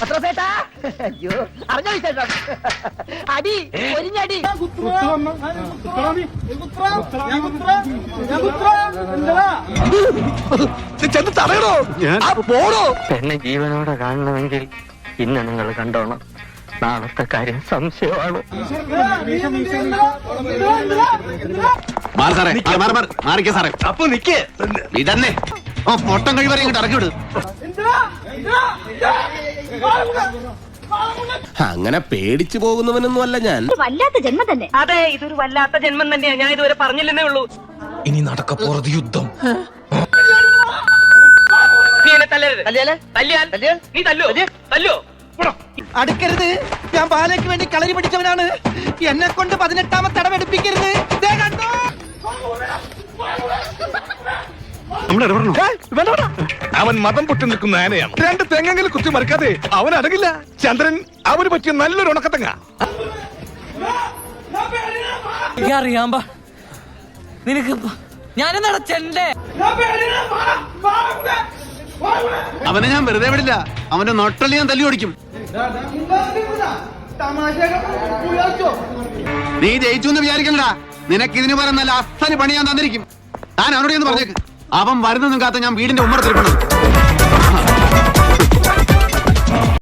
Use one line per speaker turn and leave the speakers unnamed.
പത്രസേട്ടാ, അയ്യോ അറിഞ്ഞ വിശേഷം. അടി ഒരിഞ്ഞടി.
ചെന്ന് തടയണോ? പോടോ.
എന്നെ ജീവനോടെ കാണണമെങ്കിൽ ഇന്ന് നിങ്ങൾ കണ്ടോണം. നാളത്തെ കാര്യം സംശയമാണ്.
അപ്പൊ നിക്കേ
ഇതന്നെ പൊട്ടം കഴിവരെ ഇങ്ങോട്ട് ഇറക്കി വിട്.
അങ്ങനെ പേടിച്ചു പോകുന്നവനൊന്നും അല്ല ഞാൻ.
വല്ലാത്ത ജന്മം തന്നെ.
അതെ, ഇതൊരു വല്ലാത്ത ജന്മം തന്നെയാ. ഞാൻ ഇതുവരെ പറഞ്ഞില്ലെന്നേ ഉള്ളൂ.
ഇനി നടക്കപ്പോറത് യുദ്ധം.
നീ എന്നെ തല്ലരുത്. തല്ലിയാൽ നീ തല്ലോ. അടുക്കരുത്. ഞാൻ പാലയ്ക്ക് വേണ്ടി കളരി പിടിച്ചവനാണ്. എന്നെ കൊണ്ട് 18ാമത്തെ തടവെടുപ്പിക്കരുത്.
അവൻ മതം പൊട്ടി നിൽക്കുന്ന ആനയാണ്. 2 തെങ്ങെങ്കിലും കുത്തി മറിക്കാതെ അവൻ അടങ്ങില്ല. ചന്ദ്രൻ അവന് പറ്റിയ നല്ലൊരു ഉണക്കത്തങ്ങ.
അറിയാമ്പ നിനക്ക് ഞാനെന്താ ചെണ്ടേ?
അവനെ ഞാൻ വെറുതെ വിടില്ല. അവന്റെ നൊട്ടല് ഞാൻ തല്ലി ഓടിക്കും. നീ ജയിച്ചു എന്ന് വിചാരിക്കണ്ട. നിനക്ക് ഇതിന് പകരം നല്ല അസ്ഥന് പണി ഞാൻ തന്നിരിക്കും. ഞാൻ അവനോട് എന്ന് പറഞ്ഞേക്ക്. അവൻ വരുന്നതും കാത്ത ഞാൻ വീടിന്റെ ഉമ്മറത്തിരിക്കണം.